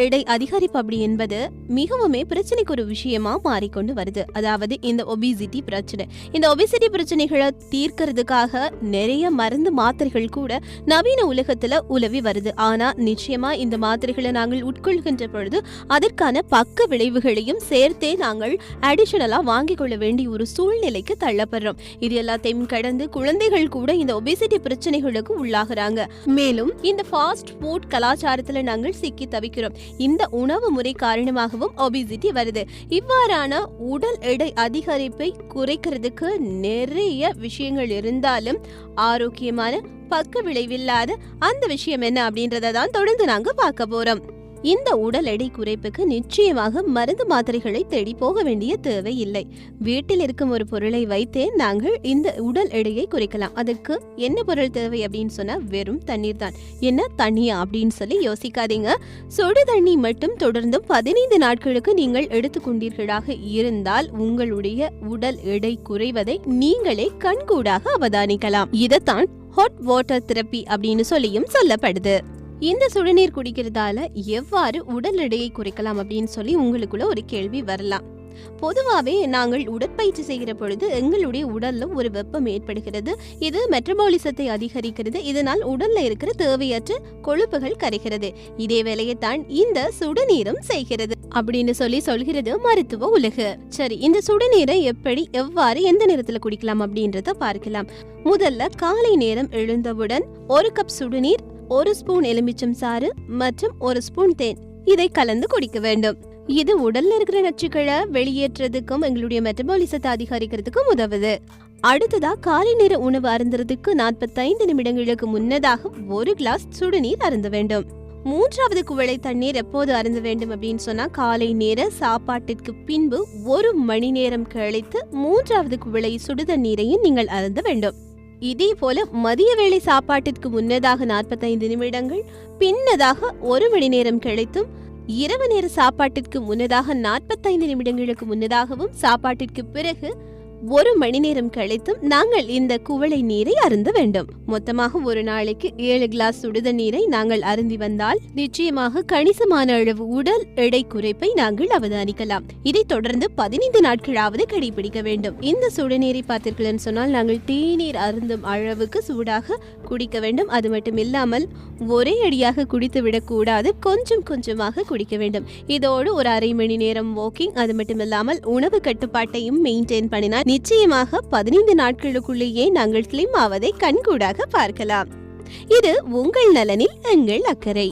எடை அதிகரிப்பு அப்படி என்பது மிகவுமே பிரச்சனைக்கு ஒரு விஷயமா மாறிக்கொண்டு வருது. அதாவது இந்த ஒபிசிட்டி பிரச்சனை. இந்த ஒபிசிட்டி பிரச்சனைகளை தீர்க்கிறதுக்காக நிறைய மருந்து மாத்திரைகள் கூட நவீன உலகத்துல உலவி வருது. ஆனா நிச்சயமா இந்த மாத்திரைகளை நாங்கள் உட்கொள்கின்ற பொழுது அதற்கான பக்க விளைவுகளையும் சேர்த்தே நாங்கள் அடிஷனலா வாங்கிக் கொள்ள வேண்டிய ஒரு சூழ்நிலைக்கு தள்ளப்படுறோம். இது எல்லாத்தையும் கடந்து குழந்தைகள் கூட இந்த ஒபிசிட்டி பிரச்சனைகளுக்கு உள்ளாகிறாங்க. மேலும் இந்த ஃபாஸ்ட் ஃபுட் கலாச்சாரத்துல நாங்கள் சிக்கி தவிக்கிறோம். இந்த உணவு முறை காரணமாகவும் ஒபிசிட்டி வருது. இவ்வாறான உடல் எடை அதிகரிப்பை குறைக்கிறதுக்கு நிறைய விஷயங்கள் இருந்தாலும் ஆரோக்கியமான பக்க விளைவில்லாத அந்த விஷயம் என்ன அப்படின்றத தான் தொடர்ந்து நாங்க பார்க்க போறோம். இந்த உடல் எடை குறைப்புக்கு நிச்சயமாக மருந்து மாத்திரைகளை தேடி போக வேண்டிய தேவை இல்லை. வீட்டில் இருக்கும் ஒரு பொருளை வைத்தே நாங்கள் இந்த உடல் எடையை குறைக்கலாம். அதற்கு என்ன பொருள் தேவை அப்படின்னு சொன்னா வெறும் தண்ணீர் தான். என்ன தண்ணியா அப்படின்னு சொல்லி யோசிக்காதீங்க. சுடு தண்ணி மட்டும் தொடர்ந்து 15 நாட்களுக்கு நீங்கள் எடுத்துக்கொண்டீர்களாக இருந்தால் உங்களுடைய உடல் எடை குறைவதை நீங்களே கண்கூடாக அவதானிக்கலாம். இதைத்தான் ஹாட் வாட்டர் தெரப்பி அப்படின்னு சொல்லியும் சொல்லப்படுது. இந்த சுடுநீர் குடிக்கிறதால எவ்வாறு உடல் எடையை குறைக்கலாம் அப்படின்னு சொல்லி உங்களுக்குள்ள ஒரு கேள்வி வரலாம். பொதுவாகவே நாங்கள் உடற்பயிற்சி செய்கிற பொழுது எங்களுடைய உடல்ல ஒரு வெப்பம் ஏற்படுகிறது. இது மெட்டபாலிசத்தை அதிகரிக்கிறது. இதனால் உடல்ல இருக்கிற தேவையற்ற கொழுப்புகள் கரைகிறது. இதே வேலையைத்தான் இந்த சுடுநீரும் செய்கிறது அப்படின்னு சொல்கிறது மருத்துவ உலகு. சரி, இந்த சுடுநீரை எவ்வாறு எந்த நேரத்துல குடிக்கலாம் அப்படின்றத பார்க்கலாம். முதல்ல காலை நேரம் எழுந்தவுடன் 1 கப் சுடுநீர், 1 ஸ்பூன் எலுமிச்சம் சாறு மற்றும் 1 ஸ்பூன் தேன் இதை கலந்து குடிக்க வேண்டும். இது உடல்ல இருக்கிற நச்சுக்களை வெளியேற்றதுக்கும் எங்களுடைய மெட்டபாலிசத்தை அதிகரிக்கிறதுக்கும் உதவுது. அடுத்ததா காலை நேர உணவு அருந்துறதுக்கு 45 நிமிடங்களுக்கு முன்னதாக 1 கிளாஸ் சுடுநீர் அருந்த வேண்டும். 3வது குவளை தண்ணீர் எப்போது அருந்த வேண்டும் அப்படின்னு சொன்னா காலை நேர சாப்பாட்டிற்கு பின்பு 1 மணி நேரம் கழித்து 3வது குவளை சுடுதண்ணீரையும் நீங்கள் அருந்த வேண்டும். இதே போல மதிய வேளை சாப்பாட்டிற்கு முன்னதாக 45 நிமிடங்கள், பின்னதாக 1 மணி நேரம் கழித்தும், இரவு நேர சாப்பாட்டிற்கு முன்னதாக 45 நிமிடங்களுக்கு முன்னதாகவும், சாப்பாட்டிற்கு பிறகு 1 மணி நேரம் கழித்தும் நாங்கள் இந்த குவளை நீரை அருந்த வேண்டும். மொத்தமாக ஒரு நாளைக்கு 7 கிளாஸ் சுடுதண்ணீரை நாங்கள் அருந்தி வந்தால் நிச்சயமாக கணிசமான அளவு உடல் எடை குறைப்பை நாங்கள் அவதானிக்கலாம். இதை தொடர்ந்து 15 நாட்களாவது கடைபிடிக்க வேண்டும். இந்த சுடுநீரை பார்த்தீர்கள்னு சொன்னால் நாங்கள் தேநீர் அருந்தும் அளவுக்கு சூடாக குடிக்க வேண்டும். அது மட்டும் இல்லாமல் ஒரே அடியாக குடித்து விடக்கூடாது, கொஞ்சம் கொஞ்சமாக குடிக்க வேண்டும். இதோடு ஒரு அரை மணி நேரம் வாக்கிங், அது மட்டும் இல்லாமல் உணவு கட்டுப்பாட்டையும் மெயின்டைன் பண்ணினால் நிச்சயமாக 15 நாட்களுக்குள்ளேயே நாங்கள் ஸ்லிம் ஆவதை கண்கூடாக பார்க்கலாம். இது உங்கள் நலனில் எங்கள் அக்கறை.